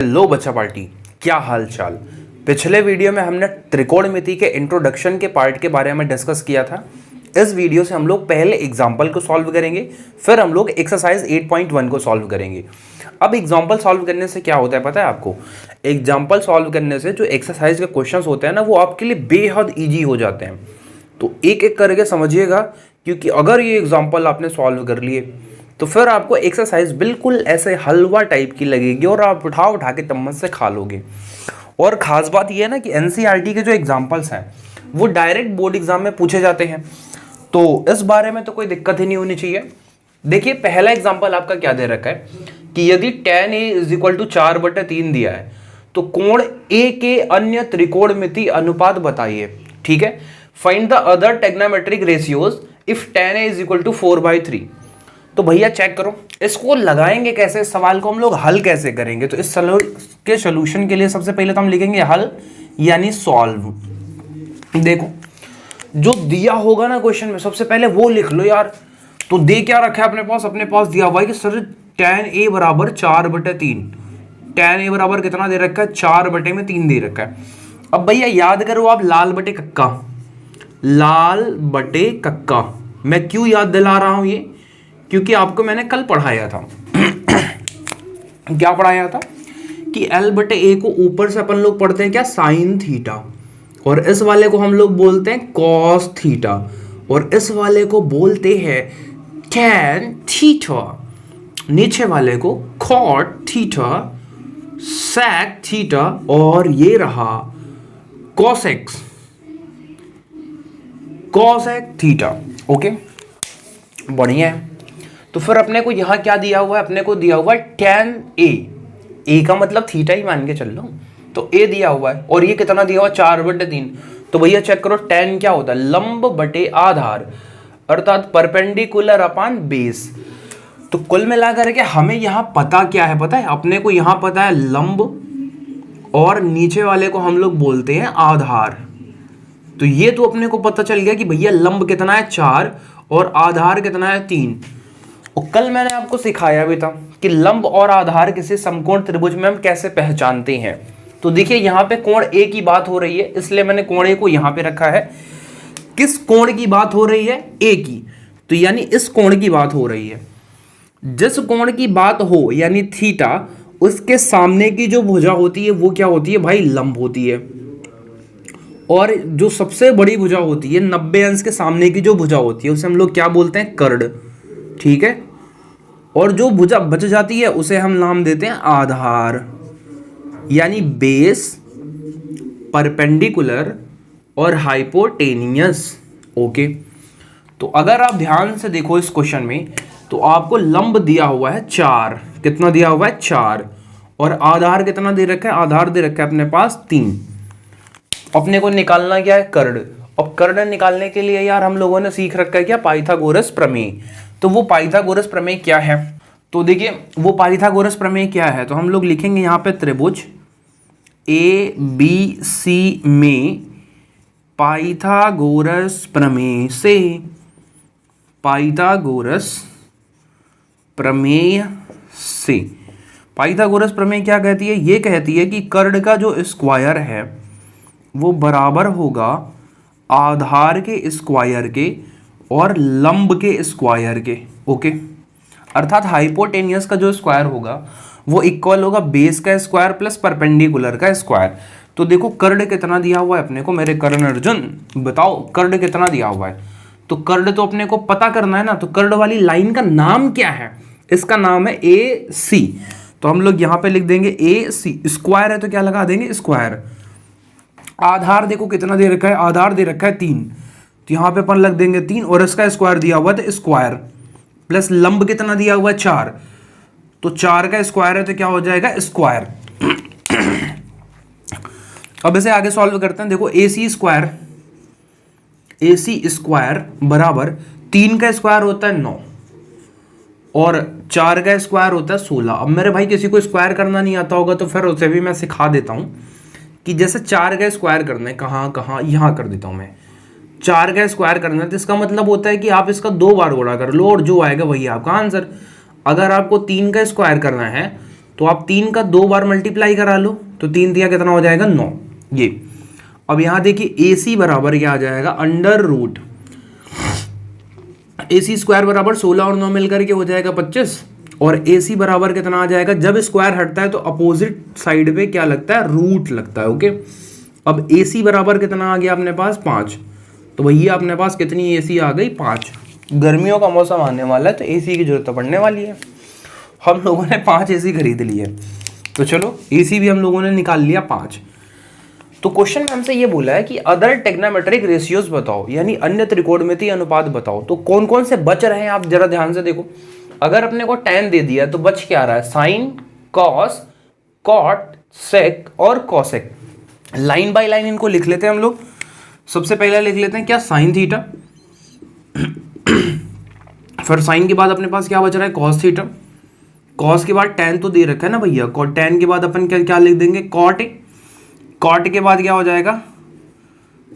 Hello बच्चा party, क्या हाल चाल। पिछले वीडियो में हमने त्रिकोणमिति के इंट्रोडक्शन के पार्ट के बारे में डिस्कस किया था। इस वीडियो से हम लोग पहले एग्जाम्पल को सॉल्व करेंगे, फिर हम लोग एक्सरसाइज 8.1 को सॉल्व करेंगे। अब एग्जाम्पल सॉल्व करने से क्या होता है पता है आपको? एग्जाम्पल सॉल्व करने से जो एक्सरसाइज के क्वेश्चंस होते हैं ना, वो आपके लिए बेहद ईजी हो जाते हैं। तो एक एक करके समझिएगा, क्योंकि अगर ये एग्जाम्पल आपने सॉल्व कर लिए तो फिर आपको एक्सरसाइज बिल्कुल ऐसे हलवा टाइप की लगेगी और आप उठा उठा के चम्मच से खा लोगे। और ख़ास बात यह है ना कि एनसीईआरटी के जो एग्जाम्पल्स हैं वो डायरेक्ट बोर्ड एग्जाम में पूछे जाते हैं, तो इस बारे में तो कोई दिक्कत ही नहीं होनी चाहिए। देखिए, पहला एग्जाम्पल आपका क्या दे रखा है कि यदि tan a = 4/3 दिया है तो कोण A के अन्य त्रिकोणमिति अनुपात बताइए। ठीक है, find the other trigonometric ratios if tan a = 4/3। तो भैया चेक करो, इसको लगाएंगे कैसे, सवाल को हम लोग हल कैसे करेंगे। तो इस के सोल्यूशन के लिए सबसे पहले तो हम लिखेंगे हल यानी सॉल्व। देखो, जो दिया होगा ना क्वेश्चन में सबसे पहले वो लिख लो यार। तो दे क्या रखा है अपने पास दिया हुआ है कि sir tan a = 4/3। tan a बराबर कितना दे रखा है? 4/3 दे रखा है। अब भैया याद करो आप, लाल बटे कक्का। मैं क्यों याद दिला रहा हूं ये? क्योंकि आपको मैंने कल पढ़ाया था क्या पढ़ाया था कि L/A को ऊपर से अपन लोग पढ़ते हैं क्या? Sine theta. और इस वाले को हम लोग बोलते हैं कॉस थीटा, और इस वाले को बोलते हैं टैन थीटा। नीचे वाले को कॉट थीटा, सेक थीटा, और ये रहा कॉसेक थीटा। ओके, बढ़िया है। तो फिर अपने को यहाँ क्या दिया हुआ है? अपने को दिया हुआ है tan a का मतलब थीटा ही मान के चल लो। तो a दिया हुआ है और ये कितना दिया हुआ है? 4/3। तो भैया चेक करो, tan क्या होता है? लंब बटे आधार, अर्थात परपेंडिकुलर अपॉन बेस। तो कुल मिलाकर के हमें यहाँ पता क्या है? पता है अपने को यहाँ पता है लंब, और नीचे वाले को हम लोग बोलते हैं आधार। तो ये तो अपने को पता चल गया कि भैया लंब कितना है? 4, और आधार कितना है? 3। और कल मैंने आपको सिखाया भी था कि लंब और आधार किसी समकोण त्रिभुज में हम कैसे पहचानते हैं। तो देखिए, यहाँ पे कोण A की बात हो रही है, इसलिए मैंने कोण A को यहाँ पे रखा है। किस कोण की बात हो रही है? A की। तो यानी इस कोण की बात हो रही है। जिस कोण की बात हो यानी थीटा, उसके सामने की जो भुजा होती है वो क्या होती है भाई? लंब होती है। और जो सबसे बड़ी भुजा होती है 90 अंश के सामने की जो भुजा होती है उसे हम लोग क्या बोलते हैं? कर्ण। ठीक है, और जो भुजा बच जाती है उसे हम नाम देते हैं आधार, यानी बेस, परपेंडिकुलर और हाइपोटेनियस। ओके, तो अगर आप ध्यान से देखो इस क्वेश्चन में, तो आपको लंब दिया हुआ है 4। कितना दिया हुआ है? 4। और आधार कितना दे रखा है? आधार दे रखा है अपने पास 3। अपने को निकालना क्या है? कर्ण। और कर्ण निकालने के लिए यार हम लोगों ने सीख रखा है क्या? पाइथागोरस प्रमेय। तो वो पाइथागोरस प्रमेय क्या है? तो देखिए, वो पाइथागोरस प्रमेय क्या है, तो हम लोग लिखेंगे यहाँ पे त्रिभुज ABC में पाइथागोरस प्रमेय से, पाइथागोरस प्रमेय क्या कहती है? ये कहती है कि कर्ण का जो स्क्वायर है वो बराबर होगा आधार के स्क्वायर के और लंब के स्क्वायर के। ओके, अर्थात हाइपोटेनियस का जो स्क्वायर होगा वो इक्वल होगा बेस का स्क्वायर प्लस परपेंडिकुलर का स्क्वायर। तो देखो, कर्ण कितना दिया हुआ है अपने को? मेरे कर्ण अर्जुन बताओ, कर्ण कितना दिया हुआ है? तो कर्ण तो अपने को पता करना है ना। तो कर्ण वाली लाइन का नाम क्या है? इसका नाम है AC। तो हम लोग यहाँ पे लिख देंगे AC। स्क्वायर है तो क्या लगा देंगे? स्क्वायर। आधार देखो कितना दे रखा है? आधार दे रखा है 3, तो यहाँ पे अपन लग देंगे 3, और इसका स्क्वायर दिया हुआ है तो स्क्वायर, प्लस लंब कितना दिया हुआ है? 4। तो 4 का स्क्वायर है तो क्या हो जाएगा? स्क्वायर। अब इसे आगे सॉल्व करते हैं। देखो, AC स्क्वायर बराबर 3 का स्क्वायर होता है 9, और 4 का स्क्वायर होता है 16। अब मेरे भाई किसी को स्क्वायर करना नहीं आता होगा तो फिर उसे भी मैं सिखा देता हूं कि जैसे 4 का स्क्वायर करना है, कहाँ यहाँ कर देता हूं मैं। 4 का स्क्वायर करना है तो इसका मतलब होता है कि आप इसका 2 बार गुणा कर लो और जो आएगा वही आपका आंसर। अगर आपको 3 का स्क्वायर करना है तो आप 3 का 2 बार मल्टीप्लाई करा लो, तो 3 दिया कितना हो जाएगा 9। ये अब यहाँ देखिए AC बराबर क्या आ जाएगा, अंडर रूट AC स्क्वायर बराबर 16 और 9 मिलकर के हो जाएगा 25, और AC बराबर कितना आ जाएगा, जब स्क्वायर हटता है तो अपोजिट साइड पे क्या लगता है, रूट लगता है। ओके, अब AC बराबर कितना आ गया अपने पास 5, तो भैया अपने पास कितनी AC आ गई 5। गर्मियों का मौसम आने वाला है तो AC की जरूरत पड़ने वाली है। हम लोगों ने 5 AC खरीद ली है, तो चलो AC भी हम लोगों ने निकाल लिया 5। तो क्वेश्चन में हमसे ये बोला है कि अदर टेग्नोमेट्रिक रेशियोज बताओ, यानी अन्य त्रिकोणमितीय अनुपात बताओ। तो कौन कौन से बच रहे हैं आप जरा ध्यान से देखो। अगर अपने को tan दे दिया तो बच क्या रहा है, साइन, कॉस, कॉट, सेक और कॉसेक। लाइन बाय लाइन इनको लिख लेते हैं हम लोग। सबसे पहले लिख लेते हैं क्या, साइन थीटा, फिर साइन के बाद अपने पास क्या बच रहा है, कॉस थीटा, कॉस के बाद tan तो दे रखा है ना भैया, tan के बाद अपन क्या लिख देंगे, कॉट ए, कॉट के बाद क्या हो जाएगा,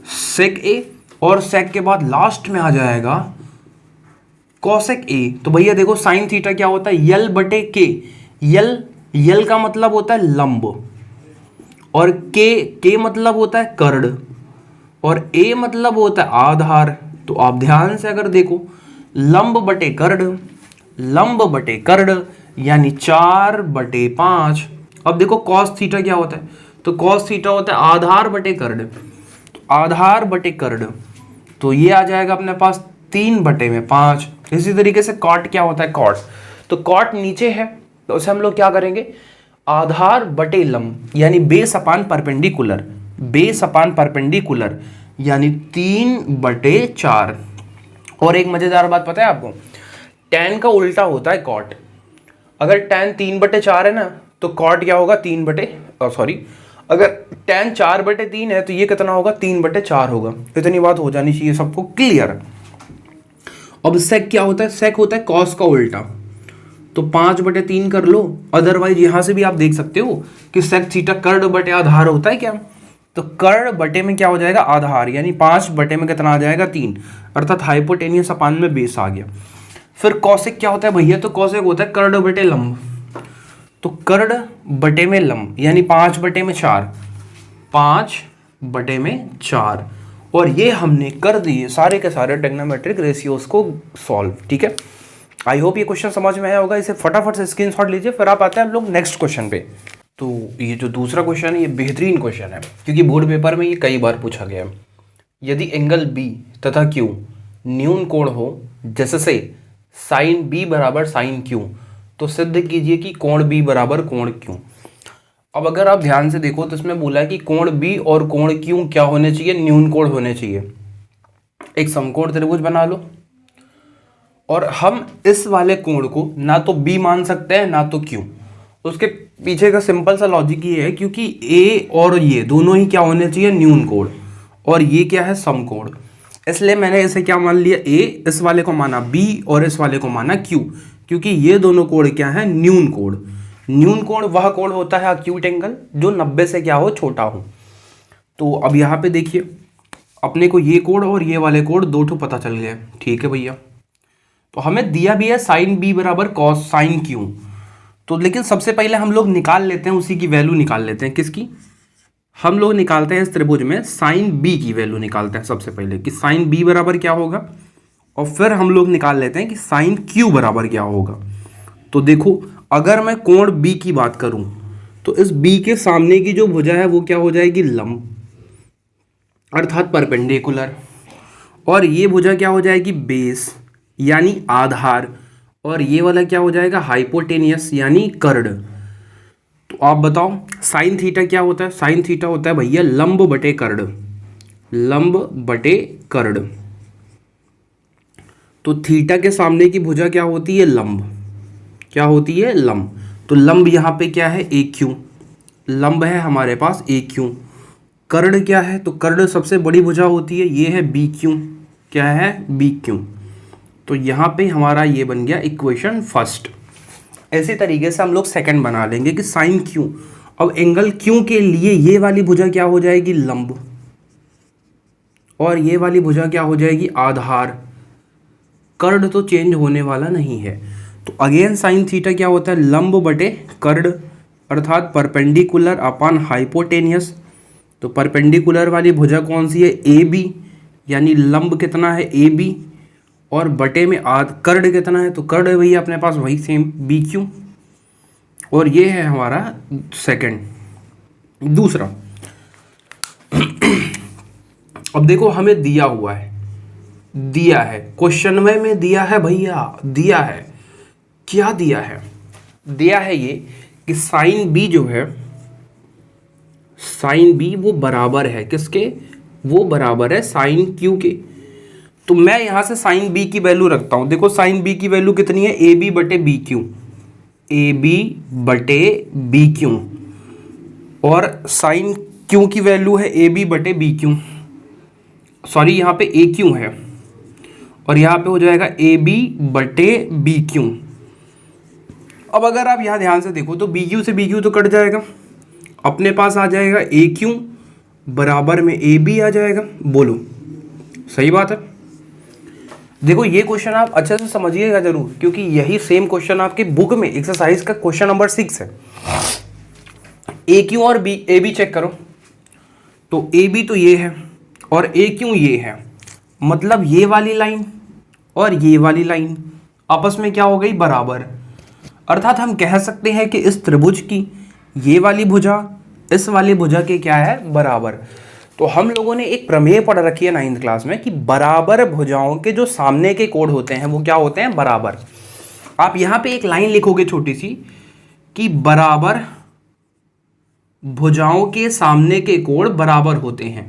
सेक ए, और सेक के बाद लास्ट में आ जाएगा कॉसेक ए। तो भैया देखो साइन थीटा क्या होता है, यल बटे के। यल का मतलब होता है लंब, और के मतलब होता है कर्ण, और ए मतलब होता है आधार। तो आप ध्यान से अगर देखो, लंब बटे कर्ण, लंब बटे कर्ण यानी 4/5। अब देखो कॉस थीटा क्या होता है, तो कॉस थीटा होता है आधार बटे कर्ण, तो आधार बटे कर्ण, तो ये आ जाएगा अपने पास 3/5। इसी तरीके से कॉट क्या होता है, कॉट, तो कॉट नीचे है तो उसे हम लोग क्या करेंगे, आधार बटे लंब यानी base upon perpendicular, base upon perpendicular यानी 3/4। और एक मजेदार बात पता है आपको, tan का उल्टा होता है कॉट। अगर tan 3/4 है ना तो कॉट क्या होगा, अगर tan 4/3 है तो ये कितना होगा, 3/4 होगा। इतनी बात हो जानी चाहिए सबको क्लियर। अब सेक क्या होता है, सेक होता है कॉस का उल्टा, तो 5/3 कर लो। अदरवाइज यहां से भी आप देख सकते हो कि सेक थीटा कर्ण बटे आधार होता है क्या, तो कर्ण बटे में क्या हो जाएगा, आधार, यानी 5/में कितना आ जाएगा 3, अर्थात हाइपोटेनियस अपान में बेस आ गया। फिर कॉसेक क्या होता है भैया, तो कॉसेक होता है कर्ण बटे लंब, तो कर्ण बटे में लंब यानी 5/4, 5/4। और ये हमने कर दिए सारे के सारे ट्रिग्नोमेट्रिक रेशियोज को सॉल्व। ठीक है, आई होप ये क्वेश्चन समझ में आया होगा। इसे फटाफट से स्क्रीनशॉट लीजिए, फिर आप आते हैं हम लोग नेक्स्ट क्वेश्चन पे। तो ये जो दूसरा क्वेश्चन है ये बेहतरीन क्वेश्चन है, क्योंकि बोर्ड पेपर में ये कई बार पूछा गया है। यदि एंगल बी तथा क्यू न्यून कोण हो, जैसे साइन बी बराबर साइन क्यू, तो सिद्ध कीजिए कि कोण बी बराबर कोण क्यू। अब अगर आप ध्यान से देखो तो इसमें बोला है कि कोण बी और कोण क्यू क्या होने चाहिए, न्यून कोण होने चाहिए। एक समकोण त्रिभुज बना लो, और हम इस वाले कोण को ना तो बी मान सकते हैं ना तो क्यू। उसके पीछे का सिंपल सा लॉजिक ये है, क्योंकि ए और ये दोनों ही क्या होने चाहिए, न्यून कोण, और ये क्या है, समकोण। इसलिए मैंने इसे क्या मान लिया, ए, इस वाले को माना बी और इस वाले को माना क्यू, क्योंकि ये दोनों कोण क्या है, न्यून कोण। न्यून कोण वह कोण होता है अक्यूट एंगल जो 90 से क्या हो, छोटा हो। तो अब यहाँ पे देखिए अपने को ये कोण और ये वाले कोण दो ठो पता चल गए। ठीक है भैया, तो हमें दिया भी है साइन बी बराबर कॉस साइन क्यू, तो लेकिन सबसे पहले हम लोग निकाल लेते हैं, उसी की वैल्यू निकाल लेते हैं। किसकी, हम लोग निकालते हैं इस त्रिभुज में साइन बी की वैल्यू निकालते हैं सबसे पहले कि साइन बी बराबर क्या होगा, और फिर हम लोग निकाल लेते हैं कि साइन क्यू बराबर क्या होगा। तो देखो अगर मैं कोण बी की बात करूं तो इस बी के सामने की जो भुजा है वो क्या हो जाएगी, लंब, अर्थात परपेंडिकुलर, और ये भुजा क्या हो जाएगी, बेस यानी आधार, और ये वाला क्या हो जाएगा, हाइपोटेनियस यानी कर्ण। तो आप बताओ साइन थीटा क्या होता है, साइन थीटा होता है भैया लंब बटे कर्ण, लंब बटे कर्ण। तो थीटा के सामने की भुजा क्या होती है, लंब, क्या होती है, लंब। तो लंब यहाँ पे क्या है, ए क्यू, लंब है हमारे पास ए क्यू। कर्ण क्या है, तो कर्ण सबसे बड़ी भुजा होती है, ये है बी क्यू, क्या है, बी क्यू। तो यहाँ पे हमारा ये बन गया इक्वेशन फर्स्ट। इसी तरीके से हम लोग सेकंड बना लेंगे कि साइन क्यू। अब एंगल क्यू के लिए ये वाली भुजा क्या हो जाएगी, लंब, और ये वाली भुजा क्या हो जाएगी, आधार। कर्ण तो चेंज होने वाला नहीं है। तो अगेन साइन थीटा क्या होता है, लंब बटे कर्ण, अर्थात परपेंडिकुलर अपॉन हाइपोटेनियस। तो परपेंडिकुलर वाली भुजा कौन सी है, ए बी, यानी लंब कितना है ए बी, और बटे में कर्ण कितना है, तो कर्ण है भैया अपने पास वही सेम बी क्यू। और ये है हमारा सेकंड। दूसरा, अब देखो हमें दिया हुआ है, दिया है क्वेश्चन में दिया है भैया, दिया है, क्या दिया है, दिया है ये कि साइन बी जो है, साइन बी वो बराबर है किसके, वो बराबर है साइन क्यू के। तो मैं यहां से साइन बी की वैल्यू रखता हूं। देखो साइन बी की वैल्यू कितनी है, ए बी बटे बी क्यू, ए बी बटे बी क्यू, और साइन क्यू की वैल्यू है ए बी बटे बी क्यू, सॉरी यहाँ पे ए क्यू है, और यहाँ पे हो जाएगा ए बी बटे बी क्यू। अब अगर आप यहाँ ध्यान से देखो तो बी क्यू से बी क्यू तो कट जाएगा, अपने पास आ जाएगा ए क्यू बराबर में ए बी आ जाएगा। बोलो सही बात है। देखो ये क्वेश्चन आप अच्छे से समझिएगा जरूर, क्योंकि यही सेम क्वेश्चन आपके बुक में एक्सरसाइज का क्वेश्चन नंबर 6 है। ए क्यू और बी, ए बी चेक करो, तो ए बी तो ये है और ए क्यू ये है, मतलब ये वाली लाइन और ये वाली लाइन आपस में क्या हो गई, बराबर। अर्थात हम कह सकते हैं कि इस त्रिभुज की ये वाली भुजा इस वाली भुजा के क्या है, बराबर। तो हम लोगों ने एक प्रमेय पढ़ रखी है 9th क्लास में कि बराबर भुजाओं के जो सामने के कोण होते हैं वो क्या होते हैं, बराबर। आप यहां पे एक लाइन लिखोगे छोटी सी कि बराबर भुजाओं के सामने के कोण बराबर होते हैं।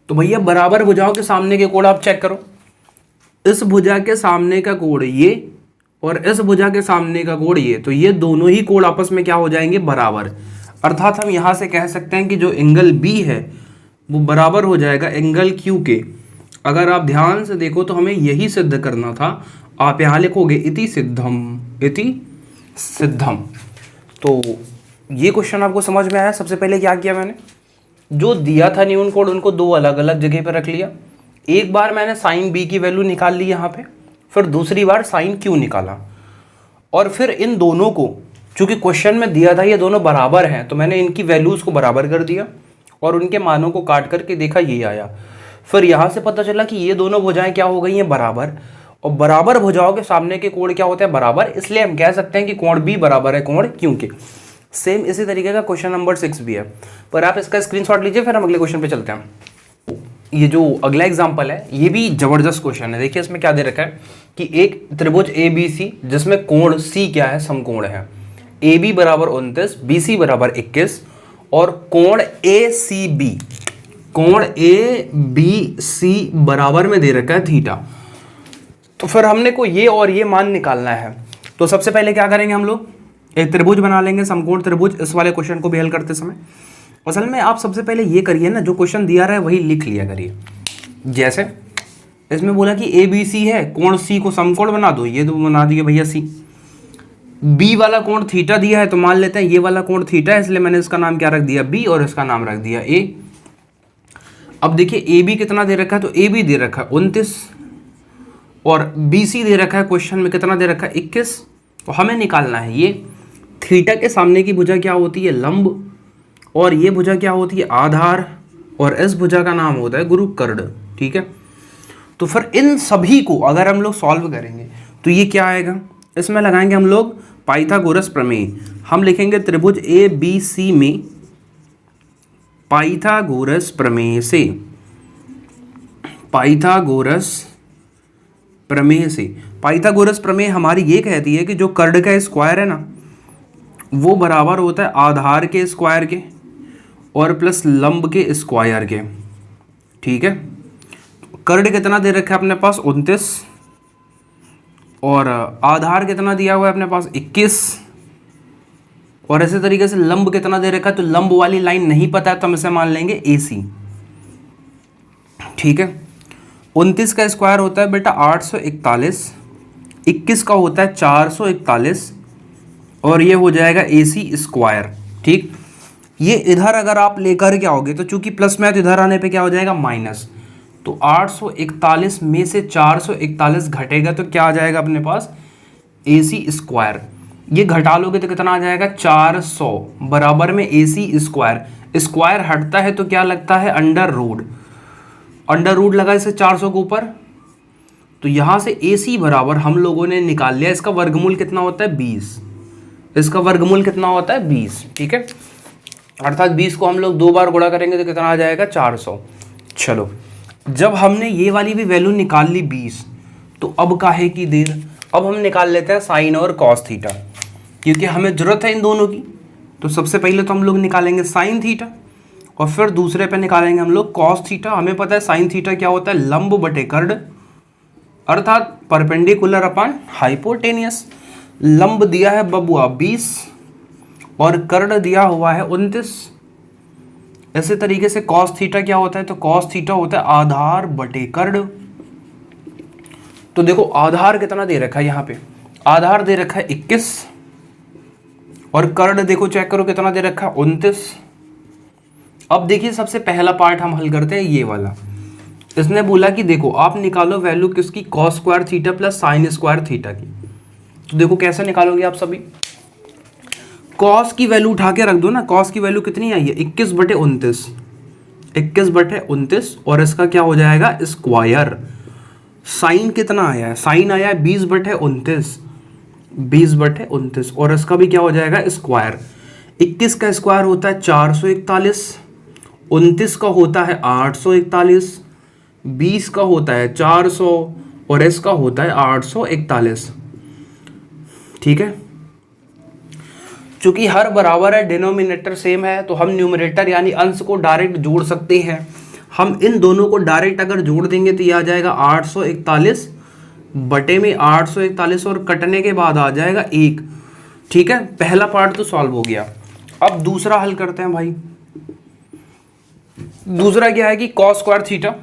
तो भैया बराबर भुजाओं के सामने के कोण आप चेक करो, इस भुजा के सामने का कोण ये और इस भुजा के सामने का कोण ये, तो ये दोनों ही कोण आपस में क्या हो जाएंगे, बराबर। अर्थात हम यहां से कह सकते हैं कि जो एंगल बी है वो बराबर हो जाएगा एंगल क्यू के। अगर आप ध्यान से देखो तो हमें यही सिद्ध करना था। आप यहां लिखोगे इति सिद्धम, इति सिद्धम। तो ये क्वेश्चन आपको समझ में आया। सबसे पहले क्या किया मैंने, जो दिया था न्यून कोण उनको दो अलग अलग जगह पर रख लिया। एक बार मैंने साइन बी की वैल्यू निकाल ली यहाँ पे, फिर दूसरी बार साइन क्यू निकाला, और फिर इन दोनों को, चूंकि क्वेश्चन में दिया था ये दोनों बराबर हैं, तो मैंने इनकी वैल्यूज को बराबर कर दिया और उनके मानों को काट करके देखा ये आया। फिर यहाँ से पता चला कि ये दोनों भुजाएं क्या हो गई हैं, बराबर। और बराबर भुजाओं के सामने के कोण क्या होते हैं, बराबर। इसलिए हम कह सकते हैं कि कोण बी बराबर है कोण क्यू के। सेम इसी तरीके का क्वेश्चन नंबर 6 भी है, पर आप इसका स्क्रीनशॉट लीजिए, फिर हम अगले क्वेश्चन पे चलते हैं। ये जो अगला एग्जाम्पल है ये भी जबरदस्त क्वेश्चन है। देखिए इसमें क्या दे रखा है कि एक त्रिभुज ए बी सी जिसमें कोण सी क्या है, समकोण है। ए बी बराबर 29, बी सी बराबर 21, और कोण ए सी बी, कोण ए बी सी बराबर में दे रखा है थीटा। तो फिर हमने को ये और ये मान निकालना है। तो सबसे पहले क्या करेंगे, हम लोग एक त्रिभुज बना लेंगे, समकोण त्रिभुज। इस वाले क्वेश्चन को भी हल करते समय असल में आप सबसे पहले ये करिए ना, जो क्वेश्चन दिया रहा है वही लिख लिया करिए। जैसे इसमें बोला कि ए बी सी है, कोण सी को समकोण बना दो, ये तो बना दिए भैया सी। बी वाला कोण थीटा दिया है, तो मान लेते हैं ये वाला कोण थीटा है, इसलिए मैंने इसका नाम क्या रख दिया, बी, और इसका नाम रख दिया ए। अब देखिए ए बी कितना दे रखा है, तो ए बी दे रखा है 29, और बी सी दे रखा है क्वेश्चन में कितना दे रखा है, 21। तो हमें निकालना है ये थीटा के सामने की भुजा क्या होती है, लंब, और ये भुजा क्या होती है, आधार, और इस भुजा का नाम होता है गुरु कर्ण। ठीक है, तो फिर इन सभी को अगर हम लोग सॉल्व करेंगे तो ये क्या आएगा, इसमें लगाएंगे हम लोग पाइथागोरस प्रमेय। हम लिखेंगे त्रिभुज ए बी सी में पाइथागोरस प्रमेय से, पाइथागोरस प्रमेय से। पाइथागोरस प्रमेय हमारी ये कहती है कि जो कर्ण का स्क्वायर है ना वो बराबर होता है आधार के स्क्वायर के और प्लस लंब के स्क्वायर के। ठीक है, कर्ण कितना दे रखा है अपने पास 29, और आधार कितना दिया हुआ है अपने पास 21, और ऐसे तरीके से लंब कितना दे रखा है, तो लंब वाली लाइन नहीं पता है तो हम इसे मान लेंगे AC। ठीक है, 29 का स्क्वायर होता है बेटा 841, 21 का होता है 441, और ये हो जाएगा AC स्क्वायर। ठीक, ये इधर अगर आप लेकर के आओगे तो चूंकि प्लस में है तो इधर आने पे क्या हो जाएगा, माइनस। तो 841 में से 441 घटेगा तो क्या आ जाएगा अपने पास, AC स्क्वायर, ये घटा लोगे तो कितना आ जाएगा 400 बराबर में AC स्क्वायर, स्क्वायर हटता है तो क्या लगता है अंडर रूट, अंडर रूट लगा इसे 400 के ऊपर, तो यहां से AC बराबर हम लोगों ने निकाल लिया, इसका वर्गमूल कितना होता है 20, इसका वर्गमूल कितना होता है 20, ठीक है, अर्थात 20 को हम लोग 2 बार गुणा करेंगे तो कितना आ जाएगा 400। चलो जब हमने ये वाली भी वैल्यू निकाल ली 20, तो अब काहे की देर, अब हम निकाल लेते हैं साइन और कॉस थीटा, क्योंकि हमें जरूरत है इन दोनों की। तो सबसे पहले तो हम लोग निकालेंगे साइन थीटा और फिर दूसरे पे निकालेंगे हम लोग कॉस थीटा। हमें पता है साइन थीटा क्या होता है, लंब बटे कर्ड, अर्थात परपेंडिकुलर अपॉन हाइपोटेनियस। लंब दिया है बबुआ 20 और कर्ड दिया हुआ है 29। ऐसे तरीके से कॉस थीटा क्या होता है, तो कॉस थीटा होता है आधार बटे कर्ड। तो देखो आधार कितना दे रखा है, यहाँ पे आधार दे रखा है 21 और कर्ड देखो चेक करो कितना दे रखा है 29। अब देखिए सबसे पहला पार्ट हम हल करते हैं ये वाला। इसने बोला कि देखो आप निकालो वैल्यू किसकी, cos square theta plus sine square theta की। तो देखो कैसे निकालोगे आप सभी, कॉस की वैल्यू उठा के रख दो ना, कॉस की वैल्यू कितनी आई है 21 बटे 29, 21 बटे 29 और इसका क्या हो जाएगा स्क्वायर। साइन कितना आया है, साइन आया है 20 बटे 29, 20 बटे 29 और इसका भी क्या हो जाएगा स्क्वायर। 21 का स्क्वायर होता है 441, 29 का होता है 841, 20 का होता है 400 और इसका होता है 841, ठीक है। चूंकि हर बराबर है, डिनोमिनेटर सेम है, तो हम न्यूमरेटर यानी अंश को डायरेक्ट जोड़ सकते हैं। हम इन दोनों को डायरेक्ट अगर जोड़ देंगे तो ये आ जाएगा 841 बटे में 841 और कटने के बाद आ जाएगा 1, ठीक है। पहला पार्ट तो सॉल्व हो गया। अब दूसरा हल करते हैं भाई। दूसरा क्या है कि cos square theta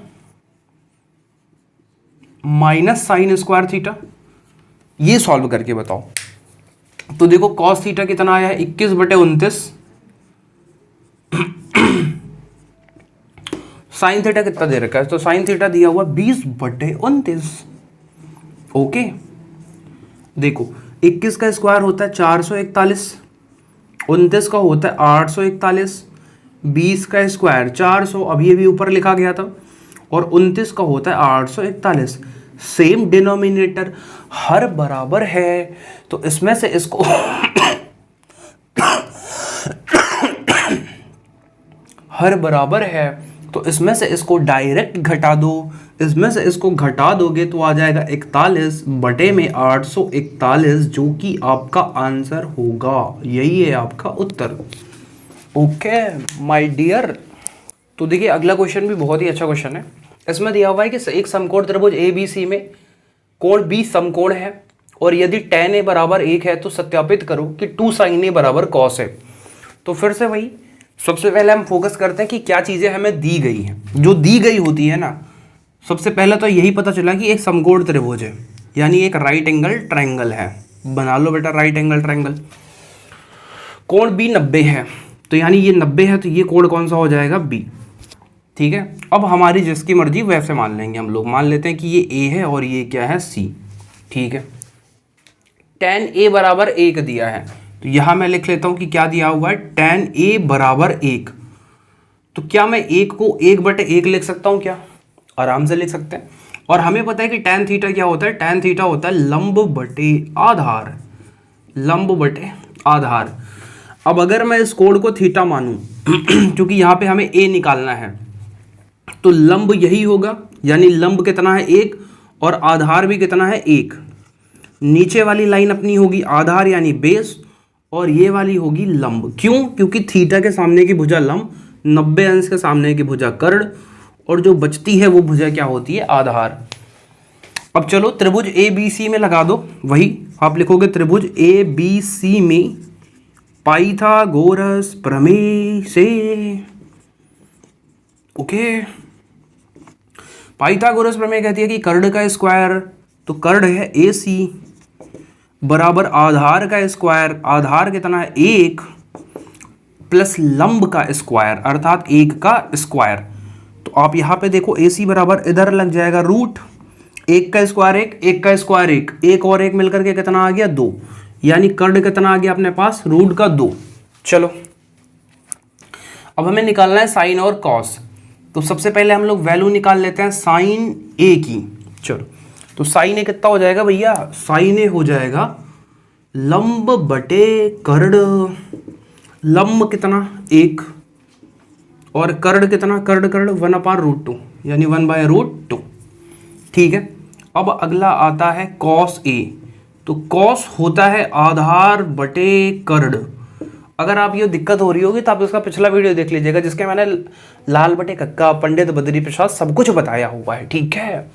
minus sine square theta, ये सॉल्व करके बताओ। तो देखो कॉस थीटा कितना आया है 21 बटे 29, साइन थीटा कितना दे रखा है, तो साइन थीटा दिया हुआ 20 बटे 29, ओके। देखो 21 का स्क्वायर होता है 441, 29 का होता है 841, 20 का स्क्वायर 400, अभी भी ऊपर लिखा गया था, और 29 का होता है 841। सेम डिनोमिनेटर, हर बराबर है, तो इसमें से इसको हर बराबर है तो इसमें से इसको डायरेक्ट घटा दो, इसमें से इसको घटा दोगे तो आ जाएगा 41 बटे में 841, जो कि आपका आंसर होगा। यही है आपका उत्तर, ओके माय डियर। तो देखिए अगला क्वेश्चन भी बहुत ही अच्छा क्वेश्चन है। इसमें दिया हुआ है कि एक समकोण त्रिभुज ABC में कोण B समकोण है और यदि tan A बराबर 1 है तो सत्यापित करो कि 2 sin A बराबर cos है। तो फिर से वही, सबसे पहले हम फोकस करते हैं कि क्या चीज़ें हमें दी गई हैं। जो दी गई होती है ना, सबसे पहले तो यही पता चला कि एक समकोण त्रिभुज है, यानी एक राइट एंगल ट्रायंगल है। बना लो बेटा राइट एंगल ट्रायंगल। कोण B 90 है, तो यानी ये 90 है, तो ये कोण कौन सा हो जाएगा B, ठीक है। अब हमारी जिसकी मर्जी वैसे मान लेंगे हम लोग। मान लेते हैं कि ये A है और ये क्या है C, ठीक है। tan A बराबर 1 दिया है, तो यहाँ मैं लिख लेता हूँ कि क्या दिया हुआ है, tan A बराबर 1। तो क्या मैं 1 को 1 बटे 1 लिख सकता हूँ क्या, आराम से लिख सकते हैं। और हमें पता है कि tan थीटा क्या होता है, tan थीटा होता है लंब बटे आधार, लंब बटे आधार। अब अगर मैं इस कोण को थीटा मानूं क्योंकि यहाँ पे हमें A निकालना है, तो लंब यही होगा, यानी लंब कितना है 1 और आधार भी कितना है 1। नीचे वाली लाइन अपनी होगी आधार यानी बेस और ये वाली होगी लंब। क्यों, क्योंकि थीटा के सामने की भुजा लंब, 90 अंश के सामने की भुजा कर्ण, और जो बचती है वो भुजा क्या होती है आधार। अब चलो त्रिभुज ABC में लगा दो, वही आप लिखोगे त्रिभुज ABC में पाइथागोरस प्रमेय से, ओके। पाइथागोरस प्रमेय कहती है कि कर्ण का स्क्वायर, तो कर्ण है AC बराबर आधार का स्क्वायर, आधार कितना है 1 प्लस लंब का स्क्वायर अर्थात 1 का स्क्वायर। तो आप यहाँ पे देखो AC बराबर इधर लग जाएगा रूट, एक का स्क्वायर एक का स्क्वायर एक और एक मिलकर के कितना आ गया 2, यानी कर्ड कितना आ गया अपने पास रूट का 2। चलो अब हमें निकालना है साइन और कॉस। तो सबसे पहले हम लोग वैल्यू निकाल लेते हैं साइन ए की। चलो तो साइन ए कितना हो जाएगा भैया, साइन ए हो जाएगा लंब बटे कर्ड। लंब कितना 1 और कर्ड कितना, कर्ड 1/√2 यानी 1/√2। ठीक है, अब अगला आता है कॉस ए। तो कॉस होता है आधार बटे कर्ड। अगर आप ये दिक्कत हो रही होगी तो आप उसका पिछला वीडियो देख लीजिएगा जिसके मैंने लाल बटे कक्का पंडित बद्री प्रसाद सब कुछ बताया हुआ है। ठीक है,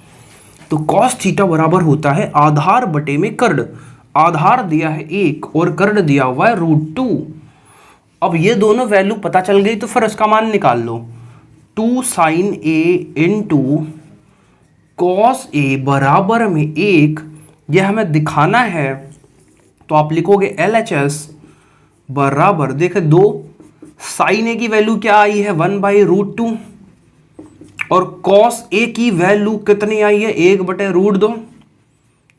तो कॉस थीटा बराबर होता है आधार बटे में कर्ड। आधार दिया है 1 और कर्ड दिया हुआ है √2। अब ये दोनों वैल्यू पता चल गई तो फिर इसका मान निकाल लो। 2 sign A into cos A बराबर में 1, यह हमें दिखाना है। तो आप लिखोगे LHS बराबर, देखे 2 साइन ए की वैल्यू क्या आई है 1/√2 और कॉस ए की वैल्यू कितनी आई है 1/√2।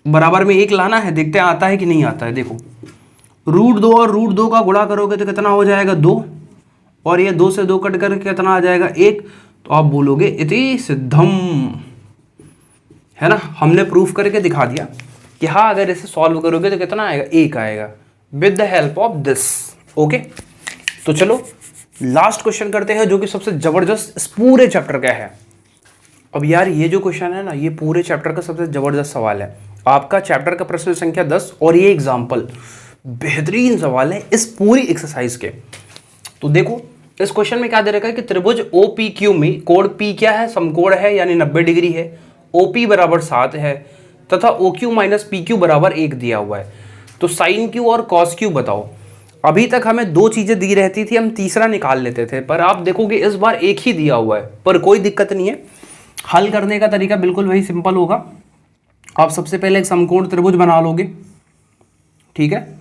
बराबर में 1 लाना है, देखते हैं आता है कि नहीं आता है। देखो √2 और √2 का गुणा करोगे तो कितना हो जाएगा 2 और ये 2 से 2 कट करके कितना आ जाएगा 1। तो आप बोलोगे इति सिद्धम, है ना। हमने प्रूफ करके दिखा दिया कि हाँ अगर इसे सॉल्व करोगे तो कितना आएगा 1 आएगा with the help of this. Okay, तो चलो लास्ट क्वेश्चन करते हैं जो कि सबसे जबरदस्त इस पूरे चैप्टर का है। अब यार ये जो क्वेश्चन है ना, ये पूरे चैप्टर का सबसे जबरदस्त सवाल है। आपका चैप्टर का प्रश्न संख्या 10 और ये एग्जाम्पल बेहतरीन सवाल है इस पूरी एक्सरसाइज के। तो देखो इस क्वेश्चन में क्या दे रखा है कि त्रिभुज OPQ में कोण P क्या है, समकोण है यानी 90 डिग्री है। OP बराबर 7 है तथा OQ माइनस PQ बराबर 1 दिया हुआ है। तो साइन Q और कॉस Q बताओ। अभी तक हमें 2 चीजें दी रहती थी, हम तीसरा निकाल लेते थे, पर आप देखोगे इस बार एक ही दिया हुआ है। पर कोई दिक्कत नहीं है, हल करने का तरीका बिल्कुल वही सिंपल होगा। आप सबसे पहले एक समकोण त्रिभुज बना लोगे। ठीक है,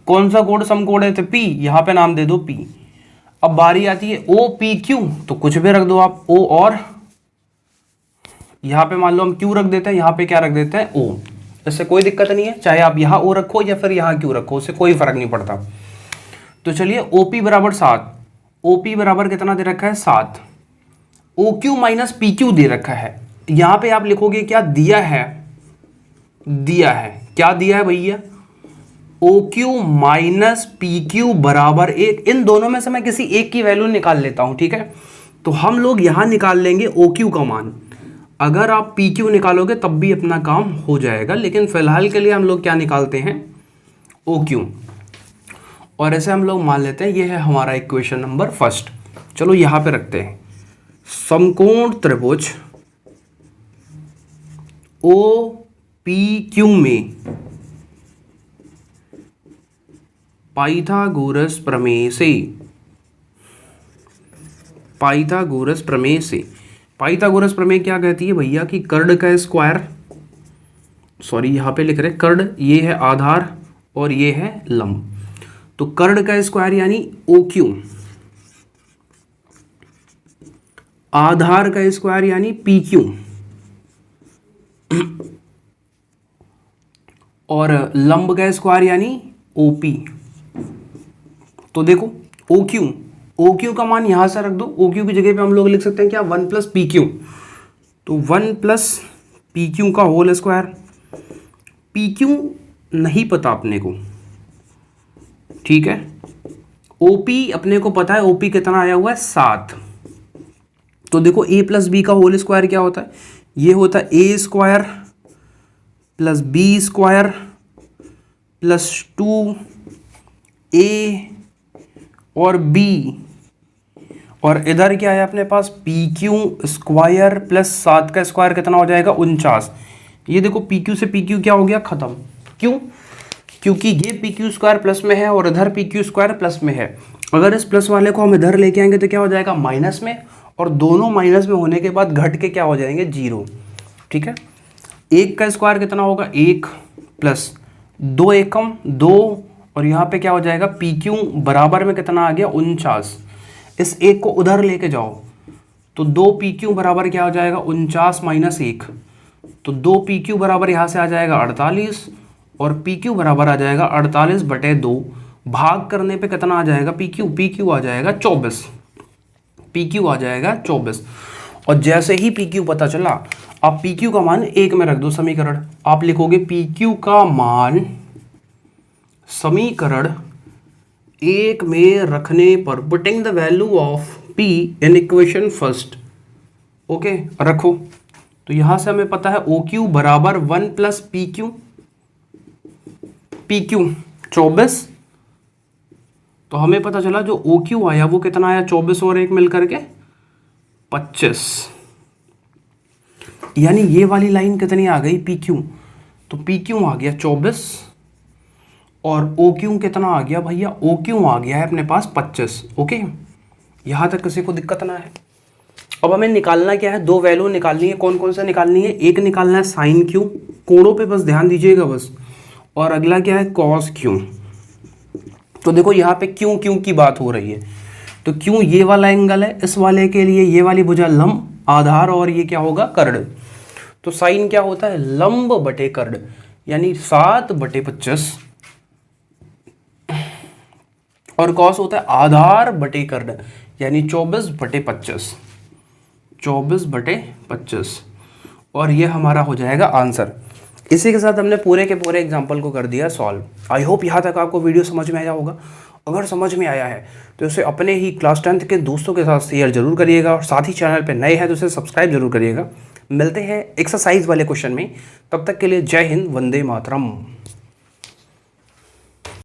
कौन सा कोण समकोण है तो P, यहाँ पे नाम दे दो P। अब बारी आती है OPQ, तो कुछ भी रख दो आप O, और यहाँ पे मान लो हम Q रख देते हैं, यहाँ पे क्या रख देते हैं O। इससे कोई दिक्कत नहीं है, चाहे आप यहाँ O रखो या फिर यहाँ Q रखो, उससे कोई फर्क नहीं पड़ता। तो चलिए OP बराबर 7, OP बराबर कितना दे रखा है 7, OQ माइनस PQ दे रखा है। यहाँ पे आप लिखोगे क्या दिया है, क्या दिया है भैया OQ माइनस PQ बराबर 1। इन दोनों में से मैं किसी एक की वैल्यू निकाल लेता हूं। ठीक है, तो हम लोग यहां निकाल लेंगे OQ का मान। अगर आप PQ निकालोगे तब भी अपना काम हो जाएगा, लेकिन फिलहाल के लिए हम लोग क्या निकालते हैं OQ। और ऐसे हम लोग मान लेते हैं ये है हमारा इक्वेशन नंबर फर्स्ट। चलो यहां पे रखते हैं समकोण त्रिभुज OPQ में पाइथागोरस प्रमेय से, पाइथागोरस प्रमेय क्या कहती है भैया कि कर्ड का स्क्वायर, सॉरी यहाँ पे लिख रहे कर्ड, ये है आधार और ये है लंब। तो कर्ड का स्क्वायर यानी OQ, आधार का स्क्वायर यानी PQ और लंब का स्क्वायर यानी OP। तो देखो OQ का मान यहां से रख दो। OQ की जगह पे हम लोग लिख सकते हैं क्या 1 प्लस PQ। तो 1 प्लस PQ का होल स्क्वायर। PQ नहीं पता अपने को, ठीक है। OP अपने को पता है, OP कितना आया हुआ है 7। तो देखो A प्लस बी का होल स्क्वायर क्या होता है, ये होता है A square plus B square plus 2A और B, और इधर क्या है अपने पास PQ स्क्वायर प्लस 7 का स्क्वायर कितना हो जाएगा 49। ये देखो PQ से PQ क्या हो गया खत्म। क्यों? क्योंकि ये PQ स्क्वायर प्लस में है और इधर PQ स्क्वायर प्लस में है। अगर इस प्लस वाले को हम इधर लेके आएंगे तो क्या हो जाएगा माइनस में, और दोनों माइनस में होने के बाद घट के क्या हो जाएंगे 0। ठीक है, 1 का स्क्वायर कितना होगा 1 प्लस 2 एकम 2, और यहाँ पे क्या हो जाएगा PQ बराबर में कितना आ गया 49। इस 1 को उधर लेके जाओ तो 2 PQ बराबर क्या हो जाएगा 49 माइनस 1। तो 2 PQ बराबर यहाँ से आ जाएगा 48 और PQ बराबर आ जाएगा 48/2। भाग करने पे कितना आ जाएगा PQ आ जाएगा 24। PQ आ जाएगा 24। और जैसे ही PQ पता चला, आप PQ का मान 1 में रख दो समीकरण। आप लिखोगे PQ का मान समीकरण 1 में रखने पर, putting the value of P in equation first. Okay, रखो। तो यहां से हमें पता है OQ बराबर 1 + PQ। PQ 24, तो हमें पता चला जो OQ आया वो कितना आया, 24 और 1 मिलकर के 25। यानी ये वाली लाइन कितनी आ गई PQ, तो PQ आ गया 24 और OQ कितना आ गया भैया, OQ आ गया है अपने पास 25। ओके, यहां तक किसी को दिक्कत ना है। अब हमें निकालना क्या है, 2 वैल्यू निकालनी है। कौन कौन सा निकालनी है, एक निकालना है साइन Q, कोणों पे बस ध्यान दीजिएगा बस, और अगला क्या है कॉस Q। तो देखो यहाँ पे क्यों की बात हो रही है, तो क्यों ये वाला एंगल है, इस वाले के लिए ये वाली भुजा लंब आधार और ये क्या होगा कर्ण। तो साइन क्या होता है, लंब बटे कर्ण, यानी 7/25, और कॉस होता है आधार बटे कर्ण, यानी 24/25। 24/25, और ये हमारा हो जाएगा आंसर। इसी के साथ हमने पूरे के पूरे एग्जाम्पल को कर दिया सॉल्व। आई होप यहाँ तक आपको वीडियो समझ में आया होगा। अगर समझ में आया है तो इसे अपने ही क्लास 10th के दोस्तों के साथ शेयर जरूर करिएगा, और साथ ही चैनल पे नए हैं तो इसे सब्सक्राइब जरूर करिएगा। मिलते हैं एक्सरसाइज वाले क्वेश्चन में, तब तक के लिए जय हिंद, वंदे मातरम।